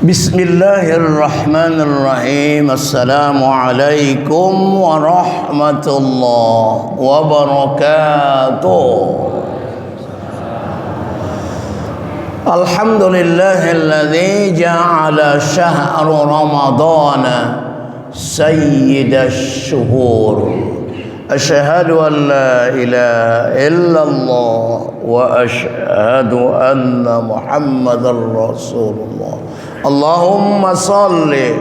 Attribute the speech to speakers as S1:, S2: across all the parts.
S1: Bismillahirrahmanirrahim. Assalamualaikum warahmatullahi wabarakatuh. Alhamdulillahilladzi ja'ala syahra ramadana sayyidash syuhur. Asyhadu an la ilaha illallah wa asyhadu anna Muhammadar Rasulullah. Allahumma salli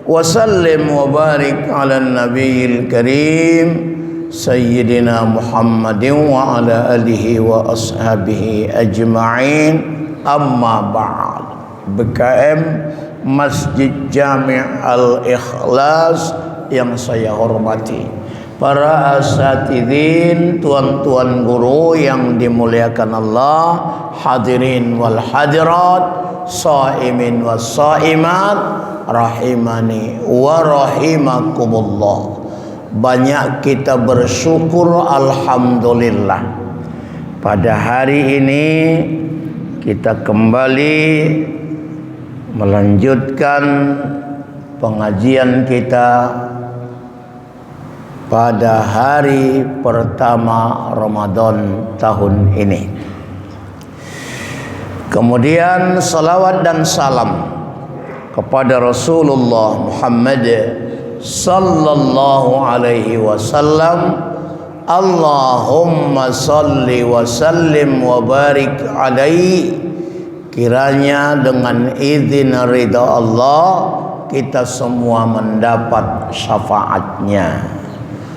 S1: wa sallim wa barik ala nabiyil karim sayyidina Muhammadin wa ala alihi wa ashabihi ajma'in. Amma ba'd. BKM Masjid Jami' Al-Ikhlas yang saya hormati, para asatidin, tuan-tuan guru yang dimuliakan Allah, hadirin wal hadirat, shaimin was shaimat, rahimani wa rahimakumullah. Banyak kita bersyukur, alhamdulillah. Pada hari ini kita kembali melanjutkan pengajian kita pada hari pertama Ramadan tahun ini. Kemudian salawat dan salam kepada Rasulullah Muhammad sallallahu alaihi wasallam. Allahumma salli wa sallim wa barik alaihi. Kiranya dengan izin ridha Allah kita semua mendapat syafaatnya.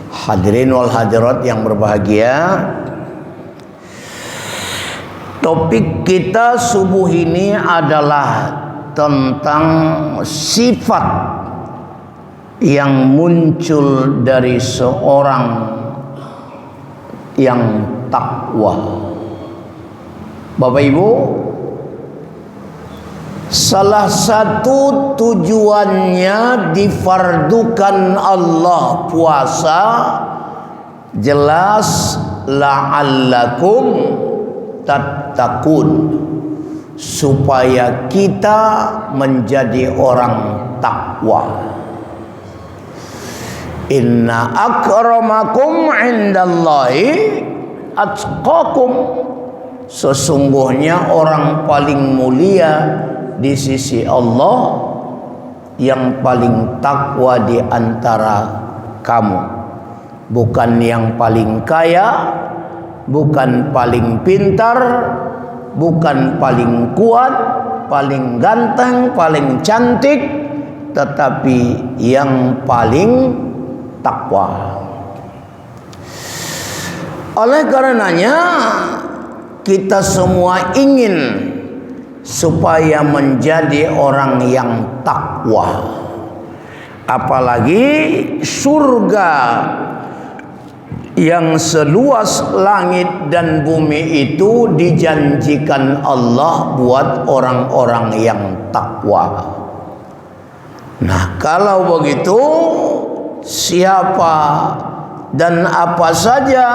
S1: Hadirin wal hadirat yang berbahagia, topik kita subuh ini adalah tentang sifat yang muncul dari seorang yang takwa. Bapak Ibu, salah satu tujuannya difardukan Allah puasa jelas la'allakum tattaqun, supaya kita menjadi orang takwa. Inna akramakum indallahi atqakum. Sesungguhnya orang paling mulia di sisi Allah yang paling takwa di antara kamu. Bukan yang paling kaya, bukan paling pintar, bukan paling kuat, paling ganteng, paling cantik, tetapi yang paling takwa. Oleh karenanya kita semua ingin supaya menjadi orang yang takwa. Apalagi surga yang seluas langit dan bumi itu dijanjikan Allah buat orang-orang yang takwa. Nah, kalau begitu, siapa dan apa saja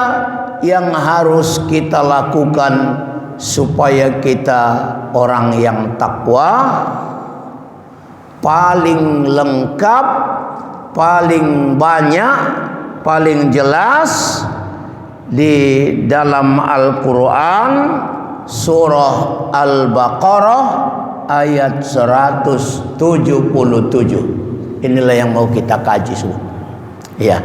S1: yang harus kita lakukan supaya kita orang yang takwa? Paling lengkap, paling banyak, paling jelas di dalam Al-Quran surah Al-Baqarah ayat 177. Inilah yang mau kita kaji semua. Ya,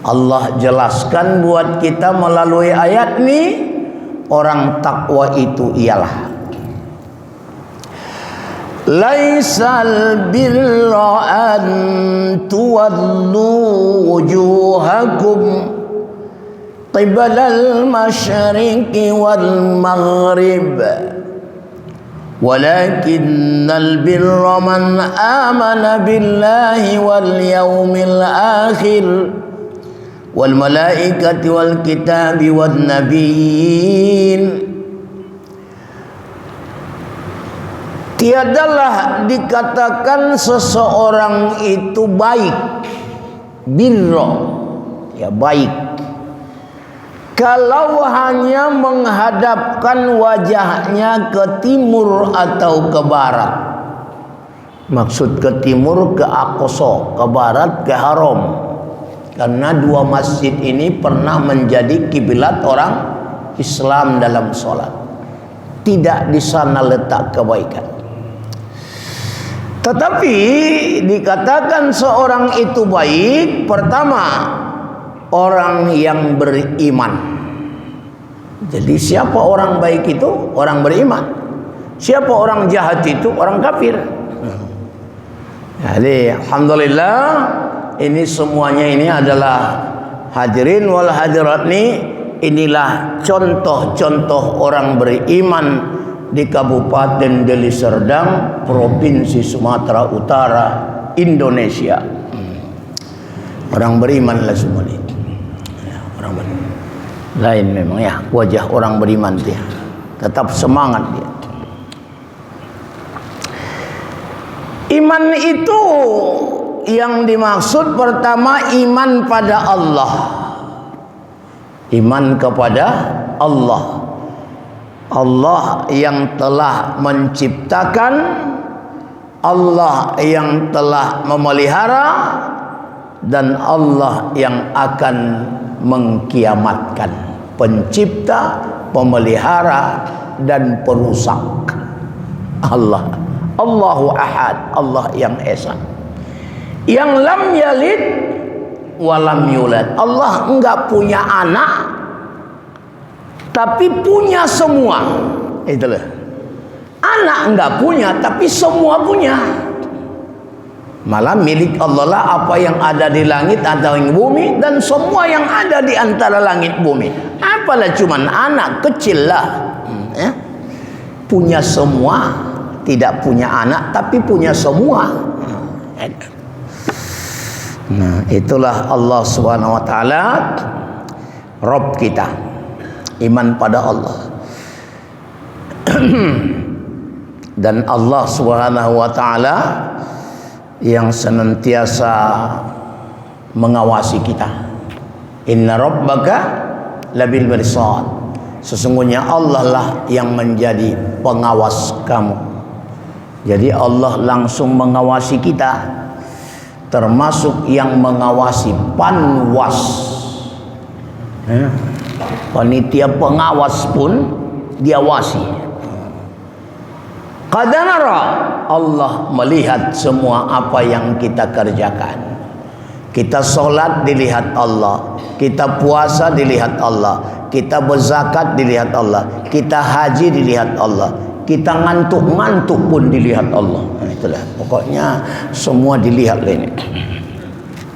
S1: Allah jelaskan buat kita melalui ayat ini, orang takwa itu ialah laisal birra an tuwallu wujuhakum qibalal masyriqi wal maghrib walakinnal birra man amana billahi wal yawmil akhir wal malaikati wal kitabi wan nabiyyin. Tiadalah dikatakan seseorang itu baik, birra, ya baik, kalau hanya menghadapkan wajahnya ke timur atau ke barat, Maksud ke timur ke Aqsa, ke barat ke Haram. Karena dua masjid ini pernah menjadi kiblat orang Islam dalam sholat. Tidak di sana letak kebaikan. Tetapi dikatakan seorang itu baik, pertama orang yang beriman. Jadi siapa orang baik itu? Orang beriman. Siapa orang jahat itu? Orang kafir. Jadi alhamdulillah ini semuanya ini adalah hadirin wal hadirat inilah contoh-contoh orang beriman di Kabupaten Deli Serdang, Provinsi Sumatera Utara, Indonesia. Orang beriman lah semua ini. Orang beriman. Lain memang ya wajah orang beriman dia. Tetap semangat dia. Iman itu yang dimaksud pertama iman pada Allah. Iman kepada Allah. Allah yang telah menciptakan, Allah yang telah memelihara, dan Allah yang akan mengkiamatkan. Pencipta, pemelihara, dan perusak. Allah. Allahu Ahad, Allah yang Esa. Yang lam yalid walam yulad. Allah enggak punya anak, tapi punya semua. Itulah. Anak enggak punya, tapi semua punya. Malah milik Allah lah apa yang ada di langit atau di bumi, dan semua yang ada di antara langit bumi. Apalah cuman anak kecil lah. Punya semua. Tidak punya anak tapi punya semua. Nah, itulah Allah Subhanahu wa taala Rabb kita. Iman pada Allah. Dan Allah Subhanahu wa taala yang senantiasa mengawasi kita. Inna rabbaka labil mirsad. Sesungguhnya Allah lah yang menjadi pengawas kamu. Jadi Allah langsung mengawasi kita, termasuk yang mengawasi panwas. Panitia pengawas pun diawasi. Qadanara, Allah melihat semua apa yang kita kerjakan. Kita sholat dilihat Allah, kita puasa dilihat Allah, kita berzakat dilihat Allah, kita haji dilihat Allah, kita ngantuk-ngantuk pun dilihat Allah. Nah, itulah pokoknya semua dilihat ini.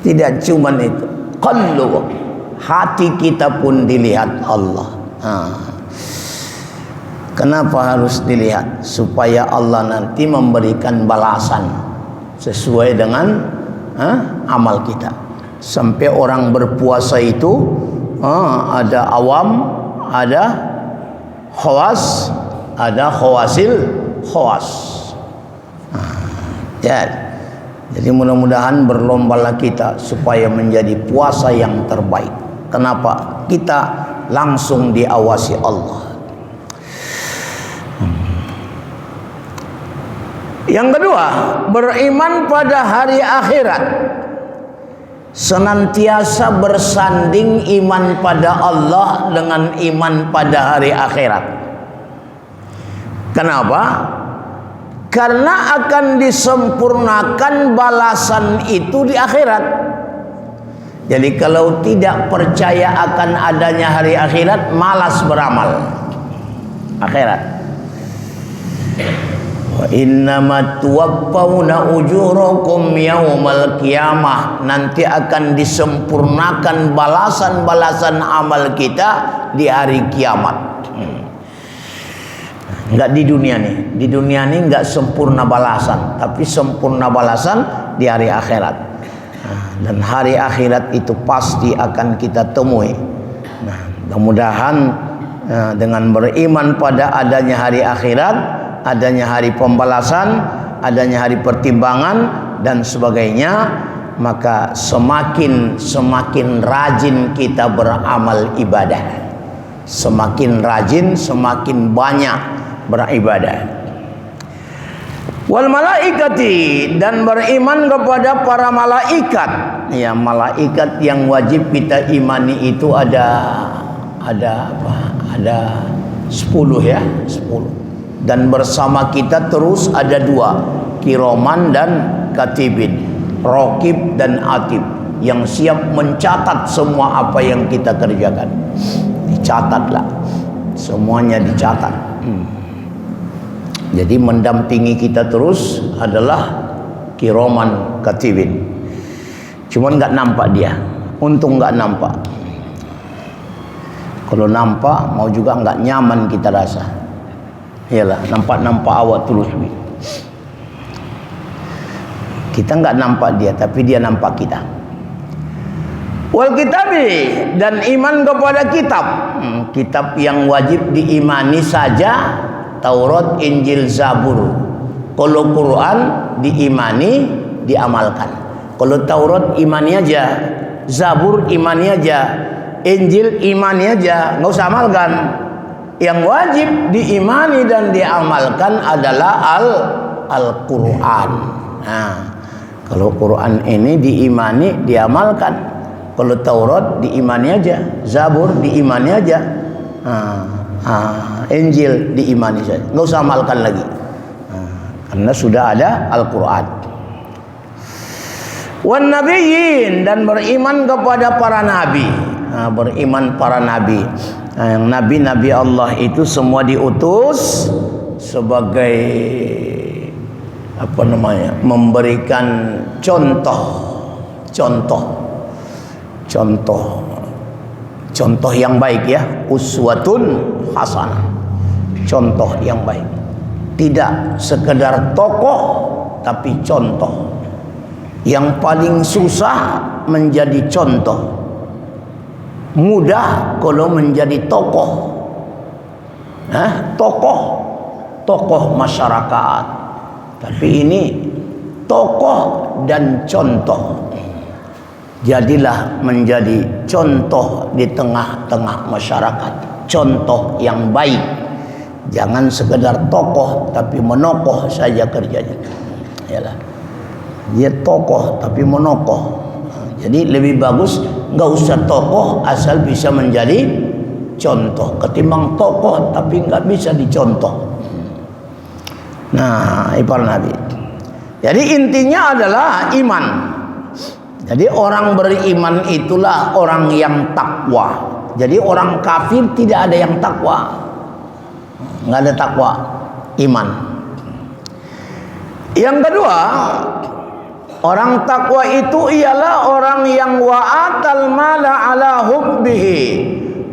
S1: Tidak cuma itu, qalbu, hati kita pun dilihat Allah. Kenapa harus dilihat? Supaya Allah nanti memberikan balasan sesuai dengan amal kita. Sampai orang berpuasa itu ada awam, ada khawas, ada khawasil khawas. Ya. Jadi mudah-mudahan berlombalah kita supaya menjadi puasa yang terbaik. Kenapa? Kita langsung diawasi Allah. Yang kedua, beriman pada hari akhirat. Senantiasa bersanding iman pada Allah dengan iman pada hari akhirat. Kenapa? Karena akan disempurnakan balasan itu di akhirat. Jadi kalau tidak percaya akan adanya hari akhirat, malas beramal. Akhirat. Wa innama tuwaffawna ujurakum yaumal qiyamah. Nanti akan disempurnakan balasan-balasan amal kita di hari kiamat. Enggak di dunia nih. Di dunia nih enggak sempurna balasan, tapi sempurna balasan di hari akhirat. Dan hari akhirat itu pasti akan kita temui. Nah, mudah-mudahan dengan beriman pada adanya hari akhirat, adanya hari pembalasan, adanya hari pertimbangan dan sebagainya, maka semakin rajin kita beramal ibadah. Semakin rajin, semakin banyak beribadah. Wal malaikati, dan beriman kepada para malaikat. Ya, malaikat yang wajib kita imani itu ada apa? Ada 10 ya, 10. Dan bersama kita terus ada 2, kiroman dan katibin, rokib dan atib, yang siap mencatat semua apa yang kita kerjakan. Dicatatlah, semuanya dicatat. Jadi mendampingi kita terus adalah kiroman katibin. Cuman nggak nampak dia, untung nggak nampak. Kalau nampak mau juga nggak nyaman kita rasa. Iyalah, nampak awak terus. Kita nggak nampak dia, tapi dia nampak kita. Wal kitabi, dan iman kepada kitab. Kitab yang wajib diimani saja Taurat, Injil, Zabur. Kalau Quran diimani, diamalkan. Kalau Taurat imani aja, Zabur imani aja, Injil imani aja, nggak usah amalkan. Yang wajib diimani dan diamalkan adalah Al-Quran. Nah, kalau Quran ini diimani, diamalkan. Kalau Taurat diimani aja, Zabur diimani aja, Injil diimani saja, nggak usah amalkan lagi, karena sudah ada Al-Quran. Wan nabiyyin, dan beriman kepada para nabi. Beriman para nabi. Yang nabi-nabi Allah itu semua diutus sebagai apa namanya, memberikan contoh yang baik ya, uswatun hasanah, contoh yang baik. Tidak sekedar tokoh, tapi contoh. Yang paling susah menjadi contoh, mudah kalau menjadi tokoh. Tokoh masyarakat. Tapi ini tokoh dan contoh. Jadilah menjadi contoh di tengah-tengah masyarakat, contoh yang baik. Jangan sekedar tokoh tapi menokoh saja kerjanya. Yalah, dia tokoh tapi menokoh. Jadi lebih bagus nggak usah tokoh asal bisa menjadi contoh, ketimbang tokoh tapi nggak bisa dicontoh. Nah, para nabi. Jadi intinya adalah iman. Jadi orang beriman itulah orang yang takwa. Jadi orang kafir tidak ada yang takwa, nggak ada takwa, iman. Yang kedua, orang takwa itu ialah orang yang wa'atal mala ala hubbihi,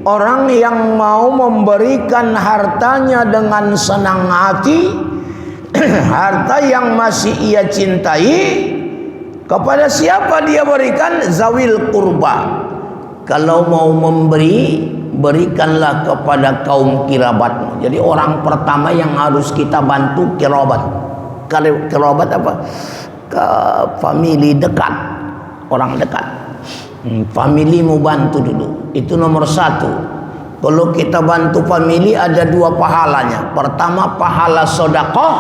S1: orang yang mau memberikan hartanya dengan senang hati, harta yang masih ia cintai. Kepada siapa dia berikan? Zawil qurba. Kalau mau memberi, berikanlah kepada kaum kirabatmu. Jadi orang pertama yang harus kita bantu kirabat. Kirabat apa? Ke family dekat, orang dekat. Familimu bantu dulu. Itu nomor 1. Kalau kita bantu family ada 2 pahalanya. Pertama pahala sedekah,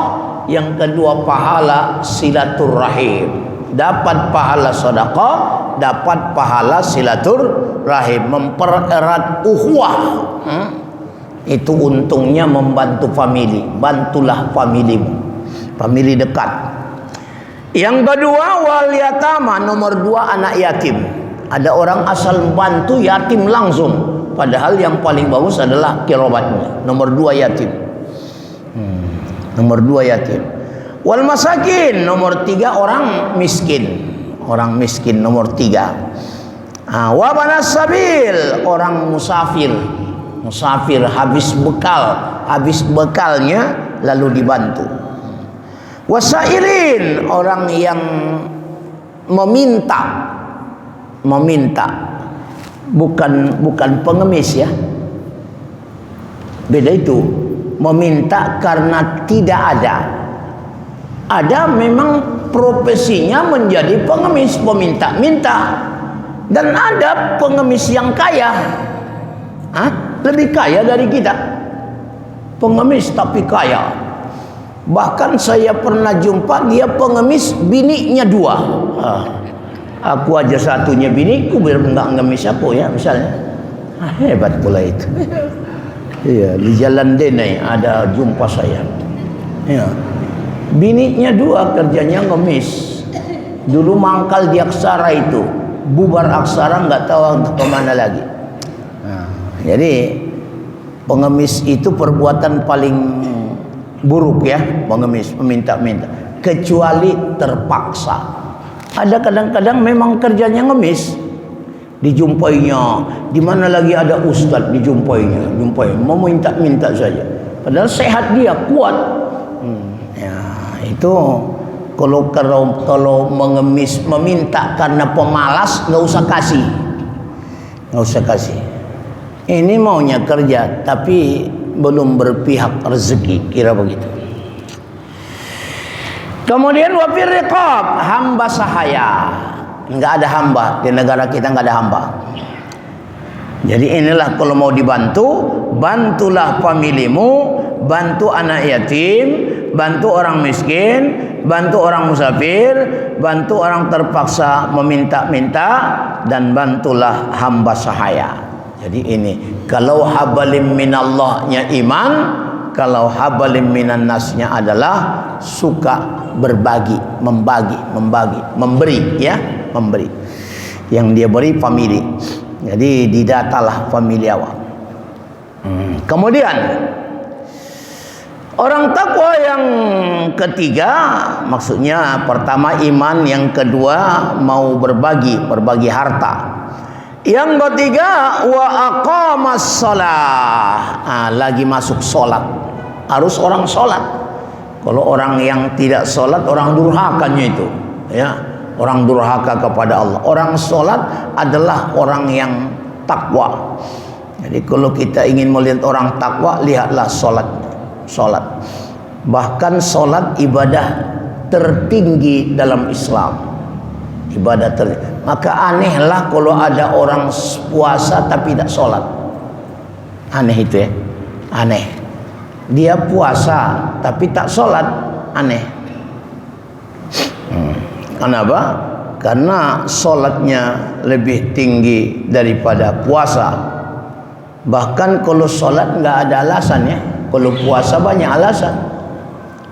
S1: yang kedua pahala silaturrahim. Dapat pahala sedekah, dapat pahala silaturrahim, mempererat ukhuwah. Itu untungnya membantu family. Bantulah familimu, family dekat. Yang kedua wal yatama, nomor 2 anak yatim. Ada orang asal bantu yatim langsung, padahal yang paling bagus adalah kirabatnya. Nomor 2 yatim. Nomor 2 yatim. Wal masakin, nomor 3 orang miskin. Orang miskin nomor 3. Wa banas sabil, orang musafir. Musafir habis bekalnya lalu dibantu. Wasailin, orang yang meminta, bukan pengemis ya. Beda itu. Meminta karena tidak ada. Ada memang profesinya menjadi pengemis, peminta-minta. Dan ada pengemis yang kaya. Lebih kaya dari kita. Pengemis tapi kaya. Bahkan saya pernah jumpa dia pengemis, bininya 2. Aku aja satunya biniku, biar enggak ngemis aku ya misalnya. Hebat pula itu. Iya, di Jalan Denai ada jumpa saya. Ya. Bininya 2, kerjanya ngemis. Dulu mangkal di Aksara itu, bubar Aksara nggak tahu untuk kemana lagi. Jadi pengemis itu perbuatan paling buruk ya, pengemis meminta-minta, kecuali terpaksa. Ada kadang-kadang memang kerjanya ngemis, dijumpainya di mana lagi ada ustadz, jumpai mau minta-minta saja, padahal sehat dia, kuat. Ya itu kalau mengemis meminta karena pemalas, nggak usah kasih. Ini maunya kerja tapi belum berpihak rezeki, kira begitu. Kemudian wafir riqab, hamba sahaya. Enggak ada hamba di negara kita, enggak ada hamba. Jadi inilah kalau mau dibantu, bantulah familimu, bantu anak yatim, bantu orang miskin, bantu orang musafir, bantu orang terpaksa meminta-minta, dan bantulah hamba sahaya. Jadi ini kalau habalim minallahnya iman, kalau habalim minan nasnya adalah suka berbagi, memberi ya, memberi. Yang dia beri family. Jadi didatalah family awak. Kemudian orang takwa yang ketiga, maksudnya pertama iman, yang kedua mau berbagi harta. Yang ketiga wa aqamas shalah. Lagi masuk sholat. Harus orang sholat. Kalau orang yang tidak sholat, orang durhakanya itu, ya, orang durhaka kepada Allah. Orang sholat adalah orang yang takwa. Jadi kalau kita ingin melihat orang takwa, lihatlah sholat. Bahkan sholat ibadah tertinggi dalam Islam. Ibadah tertinggi. Maka anehlah kalau ada orang puasa tapi tak sholat. Aneh itu ya, aneh. Dia puasa tapi tak sholat, aneh. Kenapa? Karena sholatnya lebih tinggi daripada puasa. Bahkan kalau sholat nggak ada alasan ya. Kalau puasa banyak alasan.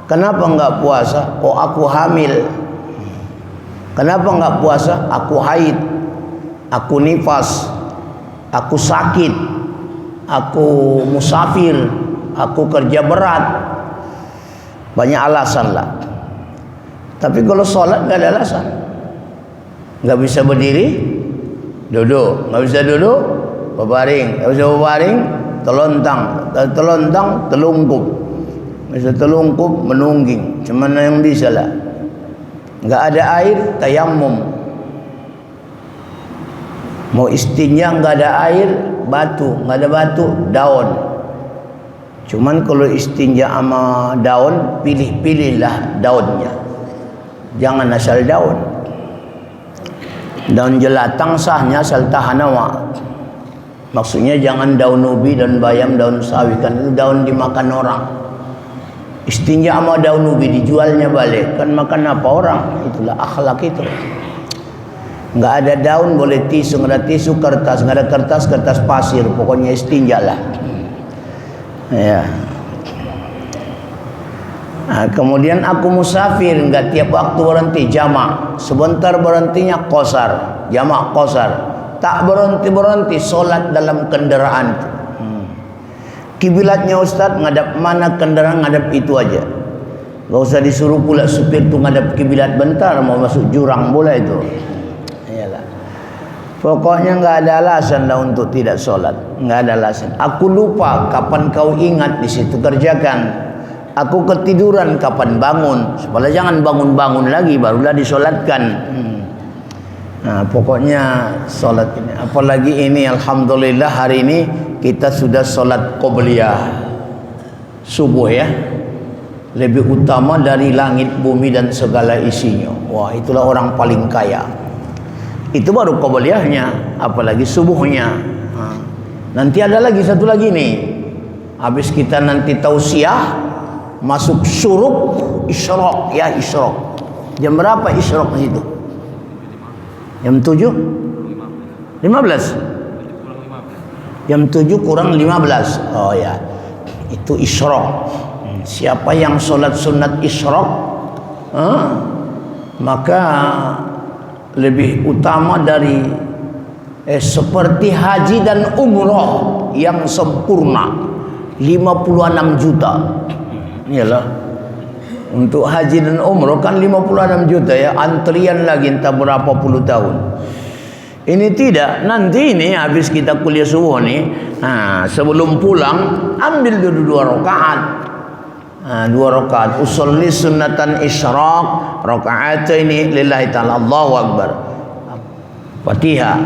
S1: Kenapa nggak puasa? Oh, aku hamil. Kenapa nggak puasa? Aku haid, aku nifas, aku sakit, aku musafir, aku kerja berat. Banyak alasan lah. Tapi kalau sholat nggak ada alasan. Nggak bisa berdiri, duduk. Nggak bisa duduk, berbaring. Nggak bisa berbaring, telontang, telungkup. Nggak bisa telungkup, menungging. Cuman yang bisa lah. Nggak ada air, tayammum. Mau istinja nggak ada air, batu. Nggak ada batu, daun. Cuman kalau istinja sama daun, pilih-pilihlah daunnya. Jangan asal daun. Daun jelatang sahnya asal tahan awak. Maksudnya jangan daun ubi, daun bayam, daun sawi, kan itu daun dimakan orang. Istinja sama daun ubi dijualnya balik, kan makan apa orang? Itulah akhlak itu. Nggak ada daun boleh tisu, nggak ada tisu kertas, nggak ada kertas pasir, pokoknya istinja lah. Ya. Nah, kemudian aku musafir, nggak tiap waktu berhenti, jamak. Sebentar berhentinya qasar, jamak qasar. Tak berhenti solat dalam kendaraan. Kiblatnya Ustaz ngadap mana kendaraan, ngadap itu aja. Gak usah disuruh pula supir tu ngadap kiblat, bentar mau masuk jurang bola itu. Iyalah. Pokoknya nggak ada alasan lah untuk tidak solat, nggak ada alasan. Aku lupa kapan kau ingat di situ kerjakan. Aku ketiduran kapan bangun, supaya jangan bangun-bangun lagi barulah disolatkan. Nah, pokoknya solat ini, apalagi ini alhamdulillah hari ini kita sudah solat qobliyah subuh ya, lebih utama dari langit bumi dan segala isinya. Wah, itulah orang paling kaya. Itu baru qobliyahnya, apalagi subuhnya. Nanti ada lagi satu lagi nih, habis kita nanti tausiah, masuk syuruk isyraq ya, isyraq. Jam berapa isyraq di situ? Jam 7? 15? Jam 7 kurang 15. Oh ya, itu isyraq. Siapa yang sholat sunat isyraq, maka lebih utama dari seperti haji dan umroh yang sempurna. 56 juta. Iyalah, untuk haji dan umroh kan 56 juta ya, antrian lagi entah berapa puluh tahun. Ini tidak, nanti ini habis kita kuliah subuh nih, sebelum pulang ambil dulu 2 rakaat. 2 rakaat usolli sunnatan isyraq rakaataini lillahi ta'ala, Allahu akbar. Fatihah,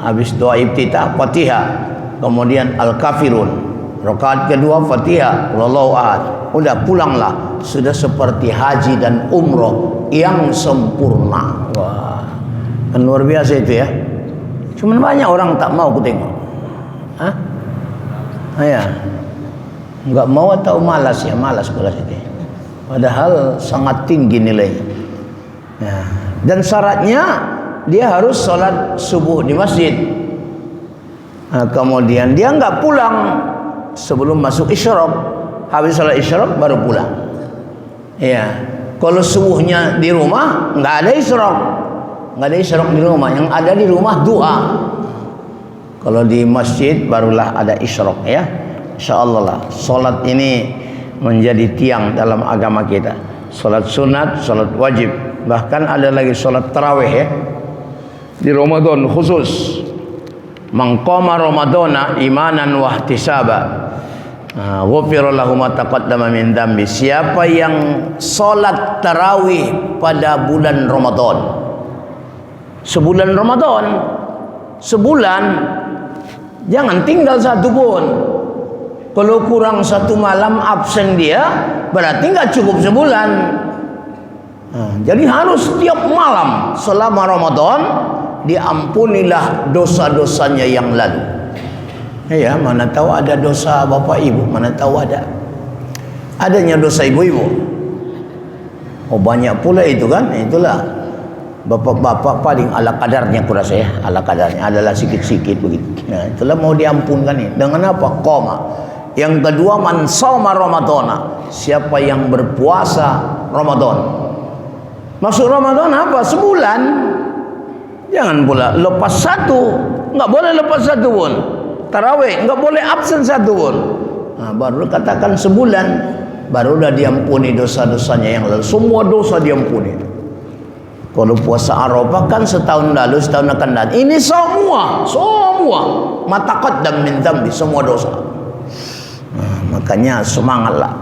S1: habis doa iftitah Fatihah, kemudian al-kafirun. Rakaat kedua Fatihah, wallahu ahad. Udah pulanglah, sudah seperti haji dan umroh yang sempurna. Wah, kan luar biasa itu ya. Cuman banyak orang tak mau aku tengok. Ya, nggak mau atau malas ya, malas kelas itu. Padahal sangat tinggi nilainya. Ya. Dan syaratnya dia harus sholat subuh di masjid. Kemudian dia nggak pulang sebelum masuk isyraq. Habis sholat isyraq baru pulang. Ya, kalau subuhnya di rumah nggak ada isyraq, nggak ada isyraq di rumah. Yang ada di rumah doa. Kalau di masjid barulah ada isyraq ya. Insyaallah lah. Salat ini menjadi tiang dalam agama kita. Salat sunat, salat wajib. Bahkan ada lagi salat tarawih ya. Di Ramadan khusus. Man qama ramadana imanan wa ihtisaba, ghufira lahu ma taqaddama min dzambi. Siapa yang salat tarawih pada bulan Ramadan, sebulan Ramadan, sebulan, jangan tinggal satu pun. Kalau kurang 1 malam absen dia, berarti nggak cukup sebulan. Jadi harus setiap malam selama Ramadan diampunilah dosa-dosanya yang lalu. Ya, mana tahu ada dosa bapak ibu, mana tahu adanya dosa ibu-ibu. Oh banyak pula itu kan. Itulah bapak-bapak paling ala kadarnya kurasa ya, ala kadarnya adalah sikit-sikit begitu. Nah, itulah mau diampunkan nih. Dengan apa? Qoma. Yang kedua, man shoma ramadhana, siapa yang berpuasa Ramadan. Masuk Ramadan apa? Sebulan. Jangan pula lepas satu, nggak boleh lepas satu pun. Tarawih nggak boleh absen satu pun. Baru katakan sebulan, baru udah diampuni dosa-dosanya yang lalu. Semua dosa diampuni. Kalau puasa Arafah kan setahun lalu, setahun akan datang. Ini semua mata qaddam min dzambi, semua dosa. Makanya semangatlah.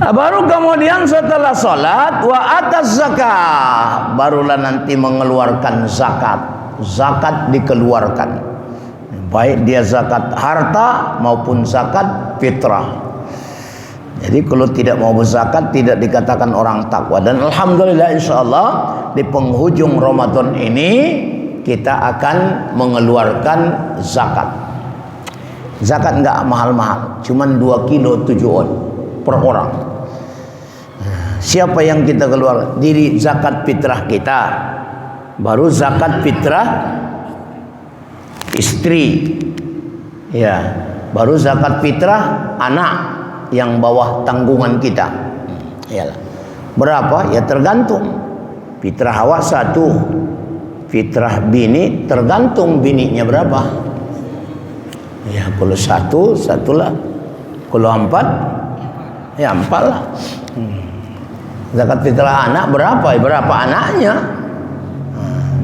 S1: Baru kemudian setelah salat wa atas zakat, barulah nanti mengeluarkan zakat. Zakat dikeluarkan, baik dia zakat harta maupun zakat fitrah. Jadi kalau tidak mau berzakat tidak dikatakan orang takwa. Dan alhamdulillah insyaallah di penghujung Ramadan ini kita akan mengeluarkan zakat. Zakat enggak mahal-mahal, cuman 2 kilo 7 on per orang. Siapa yang kita keluar? Diri zakat fitrah kita, baru zakat fitrah istri, ya, baru zakat fitrah anak yang bawah tanggungan kita. Iyalah. Berapa? Ya tergantung. Fitrah awak 1, fitrah bini tergantung bininya berapa. Ya kalau 1, 1 lah. Kalau 4, ya 4 lah. Zakat fitrah anak berapa? Berapa anaknya?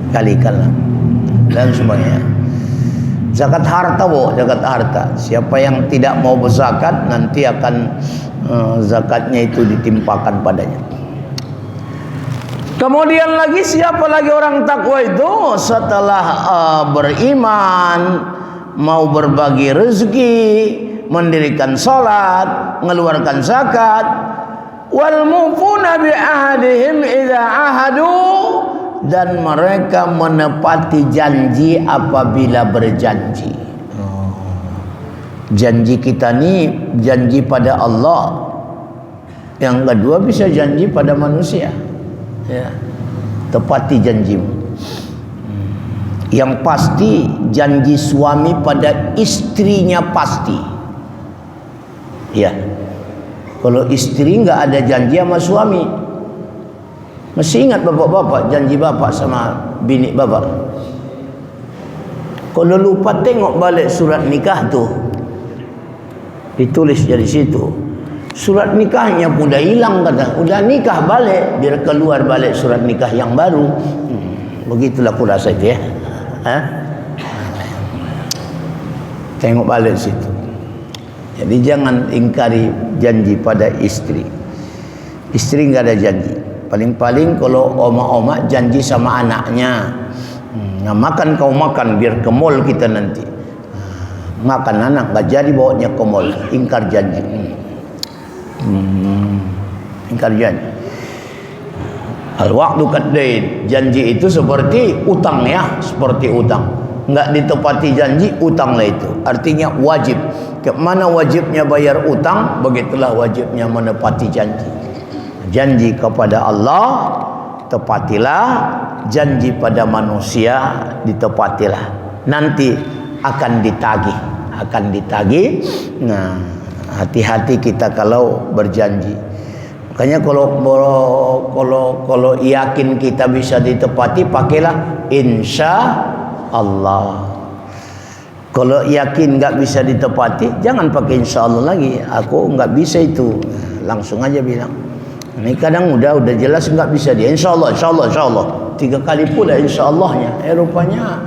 S1: Kalikanlah. Dan semuanya. Zakat harta, zakat harta. Siapa yang tidak mau berzakat nanti akan zakatnya itu ditimpakan padanya. Kemudian lagi siapa lagi orang takwa itu? Setelah beriman, mau berbagi rezeki, mendirikan salat, mengeluarkan zakat, wal mufuna bi ahadihim idza ahadu, dan mereka menepati janji apabila berjanji. Janji kita ni janji pada Allah. Yang kedua bisa janji pada manusia. Ya. Tepati janjimu. Yang pasti janji suami pada istrinya pasti. Ya. Kalau istri enggak ada janji sama suami, masih ingat bapak-bapak janji bapak sama bini bapak? Kalau lupa tengok balik surat nikah tu, ditulis dari situ. Surat nikahnya pun dah hilang kata. Udah nikah balik, biar keluar balik surat nikah yang baru. Begitulah aku rasa itu ya. Tengok balik situ. Jadi jangan ingkari janji pada istri. Istri enggak ada janji. Paling-paling kalau oma-oma janji sama anaknya. Makan kau makan biar ke mall kita nanti. Makan anak enggak jadi bawanya ke mall. Ingkar janji. Ingkar janji. Al-wa'du kad-dain. Janji itu seperti utang ya, seperti utang. Enggak ditepati janji, utanglah itu. Artinya wajib. Kemana wajibnya bayar utang, begitulah wajibnya menepati janji. Janji kepada Allah tepatilah, janji pada manusia ditepatilah. Nanti akan ditagih. Nah, hati-hati kita kalau berjanji. Makanya kalau yakin kita bisa ditepati, pakailah insya Allah. Kalau yakin nggak bisa ditepati, jangan pakai insya Allah lagi. Aku nggak bisa itu, langsung aja bilang. Ini kadang udah jelas nggak bisa dia. Insya Allah. 3 kali pula insya Allahnya. Rupanya,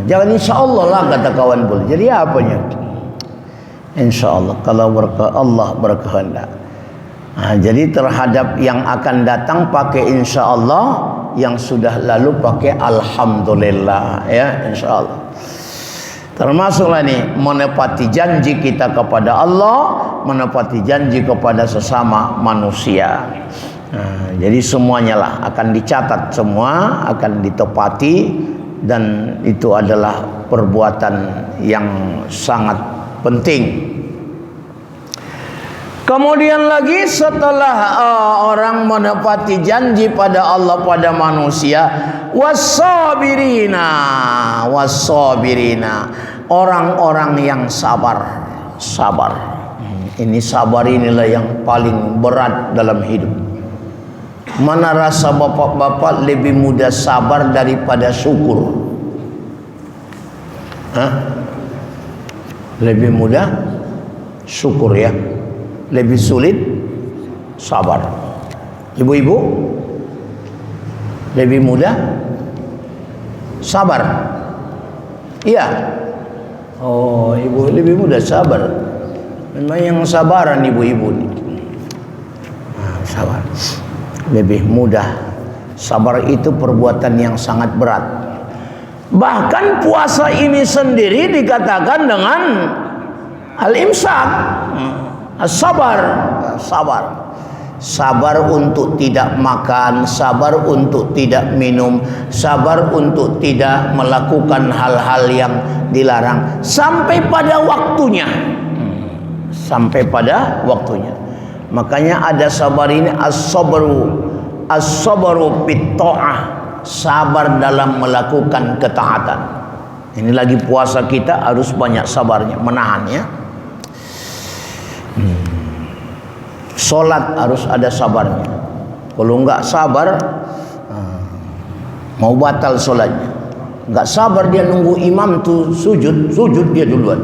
S1: jangan insya Allah lah kata kawan pula. Jadi apanya? Insya Allah. Kalau Allah berkehendak. Jadi terhadap yang akan datang pakai insya Allah, yang sudah lalu pakai alhamdulillah ya, insya Allah. Termasuklah nih menepati janji kita kepada Allah, menepati janji kepada sesama manusia. Jadi semuanya lah akan dicatat, semua akan ditepati, dan itu adalah perbuatan yang sangat penting. Kemudian lagi setelah orang menepati janji pada Allah pada manusia, wassabirina, orang-orang yang sabar. Ini sabar inilah yang paling berat dalam hidup. Mana rasa bapak-bapak lebih mudah sabar daripada syukur? Lebih mudah syukur ya. Lebih sulit sabar. Ibu-ibu lebih mudah sabar. Iya. Oh, ibu lebih mudah sabar. Memang yang sabaran ibu-ibu nih. Sabar. Lebih mudah. Sabar itu perbuatan yang sangat berat. Bahkan puasa ini sendiri dikatakan dengan al-imsak. Sabar untuk tidak makan, sabar untuk tidak minum, sabar untuk tidak melakukan hal-hal yang dilarang sampai pada waktunya. Makanya ada sabar ini as-sabru bit ta'ah, sabar dalam melakukan ketaatan. Ini lagi puasa kita harus banyak sabarnya, menahannya. Solat harus ada sabarnya. Kalau enggak sabar, mau batal solatnya. Enggak sabar dia nunggu imam tu sujud dia duluan.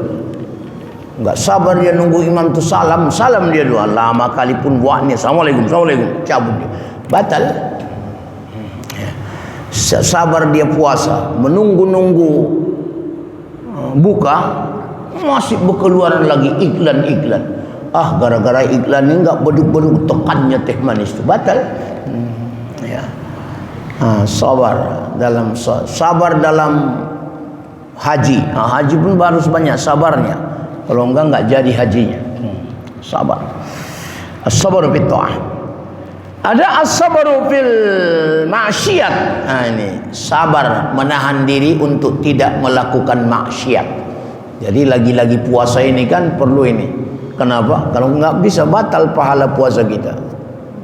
S1: Enggak sabar dia nunggu imam tu salam dia duluan. Lama kali pun buatnya assalamualaikum, cabut dia. Batal. Sabar dia puasa, menunggu buka, masih berkeluaran lagi iklan. Gara-gara iklan ini enggak beduk-beduk tekannya teh manis itu batal. Ya. Sabar dalam haji. Haji pun harus banyak sabarnya. Kalau enggak jadi hajinya. Sabar. As-sabru fit ta'ah. Ada as-sabru fil maksiat. Ini sabar menahan diri untuk tidak melakukan maksiat. Jadi lagi-lagi puasa ini kan perlu ini. Kenapa? Kalau nggak bisa batal pahala puasa kita.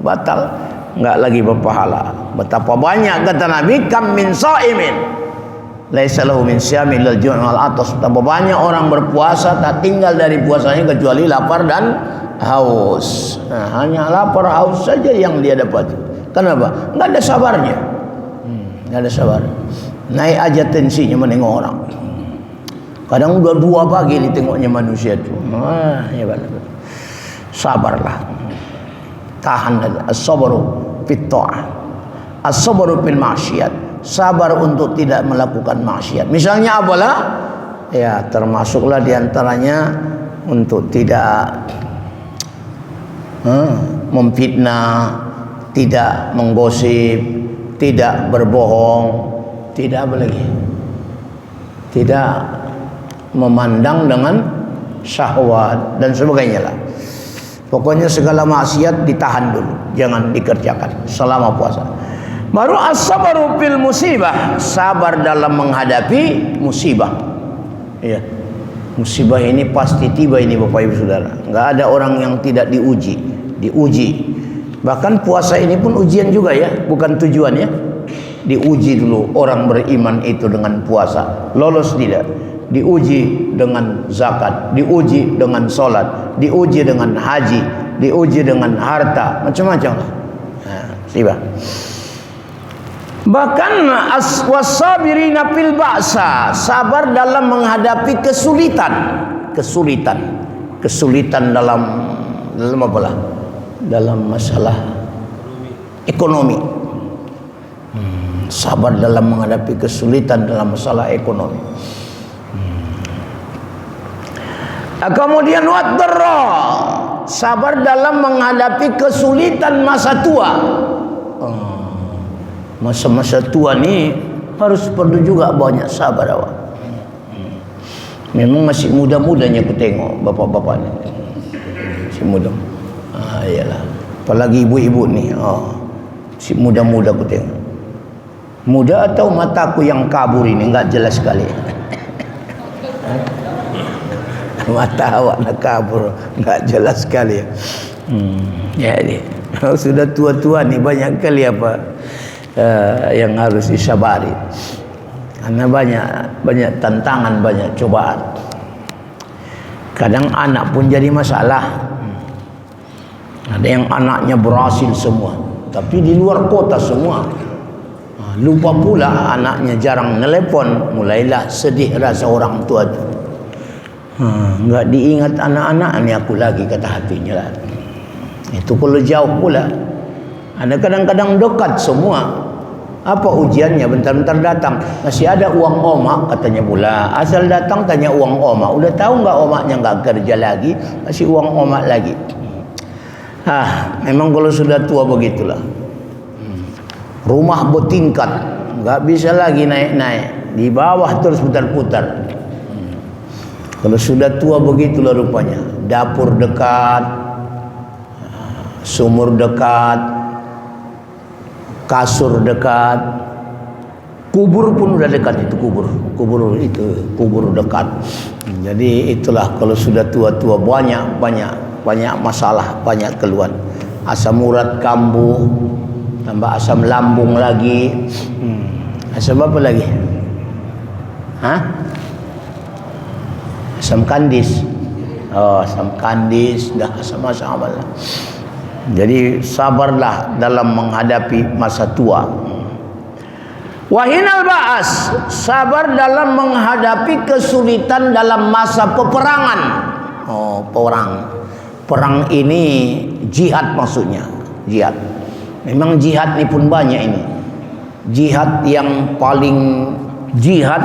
S1: Batal, nggak lagi berpahala. Betapa banyak kata Nabi, kam min shaimin laisa lahu min syami illal ju' wal atas. Betapa banyak orang berpuasa tak tinggal dari puasanya kecuali lapar dan haus. Nah, hanya lapar haus saja yang dia dapat. Kenapa? Nggak ada sabarnya. Nggak ada sabar. Naik aja tensinya menengok orang. Kadang udah 2 pagi ditengoknya manusia itu. Ya benar. Sabarlah. Tahan aja. As-sabru fit ta'ah. As-sabru fil maksiat. Sabar untuk tidak melakukan maksiat. Misalnya apalah? Ya, termasuklah diantaranya untuk tidak memfitnah, tidak menggosip, tidak berbohong, tidak apa lagi? Tidak memandang dengan syahwat dan sebagainya lah. Pokoknya segala maksiat ditahan dulu, jangan dikerjakan selama puasa. Baru as-sabru fil musibah, sabar dalam menghadapi musibah. Iya. Musibah ini pasti tiba ini Bapak Ibu Saudara. Enggak ada orang yang tidak diuji. Bahkan puasa ini pun ujian juga ya, bukan tujuan ya. Diuji dulu orang beriman itu dengan puasa, lolos tidak? Diuji dengan zakat, diuji dengan solat, diuji dengan haji, diuji dengan harta, macam-macam lah. Nah, bahkan wasabirina fil ba'sa, sabar dalam menghadapi kesulitan dalam apa lah? Dalam masalah ekonomi. Sabar dalam menghadapi kesulitan dalam masalah ekonomi. Kemudian waddarra, sabar dalam menghadapi kesulitan masa tua. Masa-masa tua ni harus perlu juga banyak sabar awak. Memang masih muda-mudanya aku tengok bapak-bapak ni. Masih muda. Iyalah. Apalagi ibu-ibu ni. Si muda-muda aku tengok. Muda atau mataku yang kabur ini enggak jelas sekali. Mata awak nak kabur, enggak jelas sekali. Jadi sudah tua-tua ni banyak kali apa yang harus disabari. Karena banyak tantangan, banyak cobaan. Kadang anak pun jadi masalah. Ada yang anaknya berhasil semua, tapi di luar kota semua. Lupa pula anaknya jarang nelpon, mulailah sedih rasa orang tua tu. Enggak diingat anak-anak ni aku lagi, kata hatinya lah. Itu kalau jauh pula. Ada kadang-kadang dekat semua. Apa ujiannya? Bentar-bentar datang, masih ada uang omak katanya pula. Asal datang tanya uang omak. Udah tahu enggak omaknya enggak kerja lagi, masih uang omak lagi. Memang kalau sudah tua begitulah. Rumah bertingkat, enggak bisa lagi naik-naik, di bawah terus putar-putar. Kalau sudah tua begitulah rupanya. Dapur dekat, sumur dekat, kasur dekat, kubur pun udah dekat. Itu kubur dekat. Jadi itulah kalau sudah tua-tua banyak masalah, banyak keluhan. Asam urat kambuh, tambah asam lambung lagi. Asam apa lagi? Asam kandis. Asam kandis dah sama-sama lah. Jadi sabarlah dalam menghadapi masa tua. Wahinal ba'as, sabar dalam menghadapi kesulitan dalam masa peperangan. Perang ini jihad maksudnya. Jihad. Memang jihad ni pun banyak ini. Jihad yang paling jihad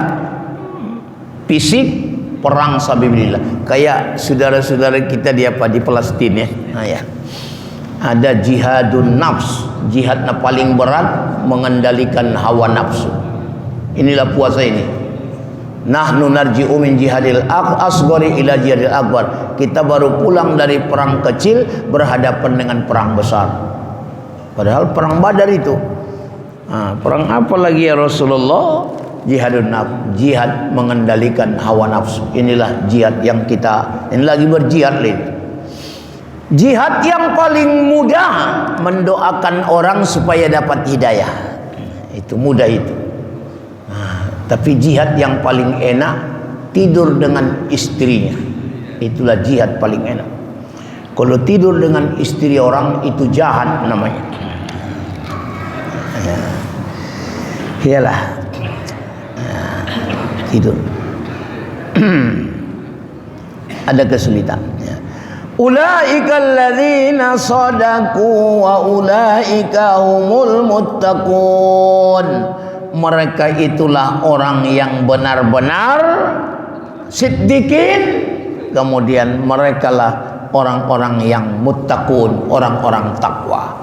S1: fisik, perang sabilillah. Kayak saudara-saudara kita di Palestin ya. Ada jihadun nafs, jihadnya paling berat mengendalikan hawa nafsu. Inilah puasa ini. Nahnu narji'u min jihadil asghari ila jihadil akbar. Kita baru pulang dari perang kecil berhadapan dengan perang besar. Padahal perang Badar itu. Perang apa lagi ya Rasulullah? jihadun nafs, jihad mengendalikan hawa nafsu. Inilah jihad yang kita ini lagi berjihad ini. Jihad yang paling mudah mendoakan orang supaya dapat hidayah. Itu mudah itu. Tapi jihad yang paling enak tidur dengan istrinya. Itulah jihad paling enak. Kalau tidur dengan istri orang itu jahat namanya. Iyalah. Tidur. Ada kesulitan. Ulaika alladzina shadaku wa ulaika humul muttaqun. Mereka itulah orang yang benar-benar siddiqin, kemudian merekalah orang-orang yang muttaqun, orang-orang takwa.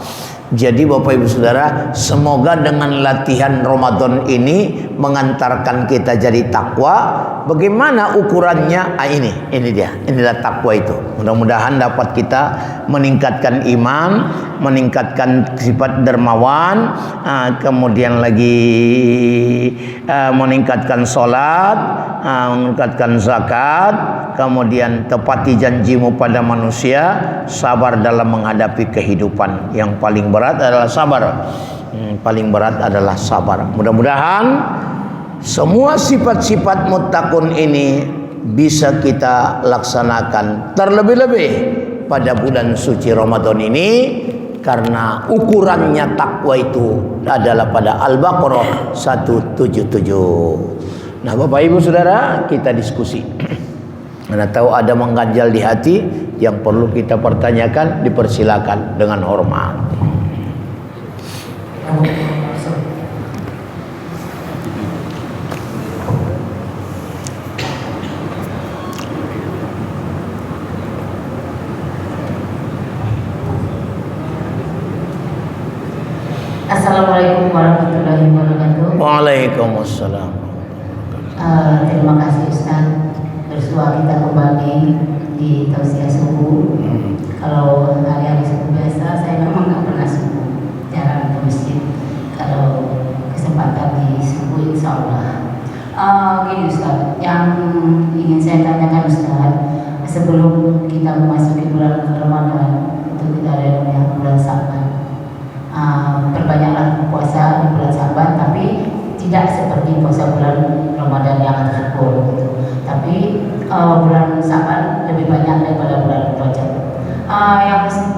S1: Jadi Bapak Ibu Saudara, semoga dengan latihan Ramadan ini mengantarkan kita jadi takwa. Bagaimana ukurannya? Ini dia. Inilah takwa itu. Mudah-mudahan dapat kita meningkatkan iman, meningkatkan sifat dermawan, kemudian lagi meningkatkan sholat, meningkatkan zakat, kemudian tepati janjimu pada manusia, sabar dalam menghadapi kehidupan. Yang paling berat adalah sabar. Paling berat adalah sabar. Mudah-mudahan semua sifat-sifat muttaqun ini bisa kita laksanakan, terlebih-lebih pada bulan suci Ramadan ini, karena ukurannya takwa itu adalah pada Al-Baqarah 177. Nah, Bapak Ibu Saudara, kita diskusi. Karena tahu ada mengganjal di hati yang perlu kita pertanyakan, dipersilakan dengan hormat.
S2: Assalamualaikum warahmatullahi wabarakatuh.
S1: Waalaikumsalam.
S2: Terima kasih Ustaz, bersua kita kembali di tausiah subuh. Kalau hari-hari subuh biasa saya memang nggak pernah subuh, jarang ke masjid. Kalau kesempatan di subuh insya Allah. Gini Ustaz, yang ingin saya tanyakan Ustaz, sebelum kita memasuki bulan Ramadan, itu kita ada yang bulan Sa'ban. Perbanyaklah puasa di bulan Sa'ban, tapi tidak seperti puasa bulan Ramadan yang terakhir gitu. Tapi bulan Sa'ban lebih banyak daripada bulan Rajab.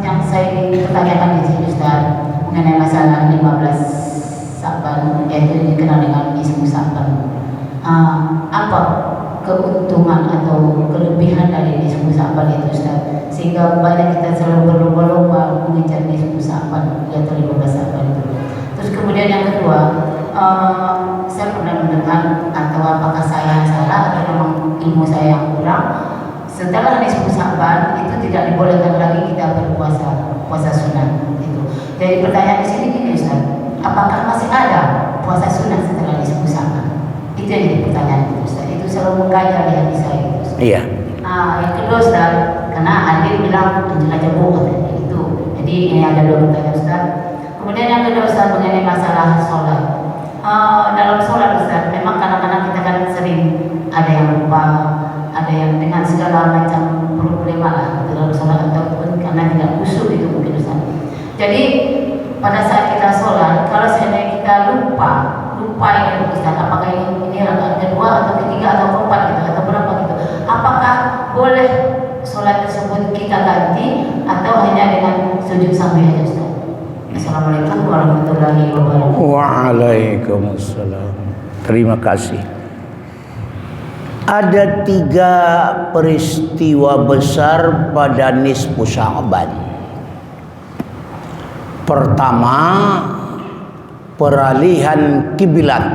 S2: Yang saya pertanyakan di sini Ustaz, mengenai masalah 15 Sa'ban, yaitu dikenal dengan Nisfu Sa'ban. Apa keuntungan atau kelebihan dari Nisfu Sa'ban itu Ustaz, sehingga banyak kita selalu berlomba-lomba mengejar Nisfu Sa'ban atau 15 Sa'ban itu. Terus kemudian yang kedua, saya pernah mendengar, atau apakah saya salah atau memang ilmu saya yang kurang, setelah Nisfu Sa'ban itu tidak dibolehkan lagi kita berpuasa, puasa sunat itu. Jadi pertanyaan di sini gini Ustaz, apakah masih ada puasa sunat setelah Nisfu Sa'ban? Itu yang jadi pertanyaan itu Ustaz. Itu selalu mengganjal di hati saya itu Ustaz.
S1: Iya.
S2: Yang kedua Ustaz, karena Adil bilang jelajah katanya itu. Jadi ini ada dua pertanyaan Ustaz. Kemudian yang kedua Ustaz, mengenai masalah sholat. Dalam sholat Ustaz, memang kadang-kadang kita kan sering ada yang lupa, ada yang dengan segala macam problema lah dalam sholat, ataupun karena tidak khusyuk itu mungkin Ustaz. Jadi pada saat kita sholat, kalau seandainya kita lupa ini Ustaz, apakah ini rakaat kedua atau ketiga atau keempat gitu, atau berapa gitu, apakah boleh sholat tersebut kita ganti atau hanya dengan sujud sahwi saja Ustaz? Assalamualaikum warahmatullahi wabarakatuh.
S1: Waalaikumsalam. Terima kasih. Ada 3 peristiwa besar pada Nisfu Sya'ban. Pertama, peralihan kiblat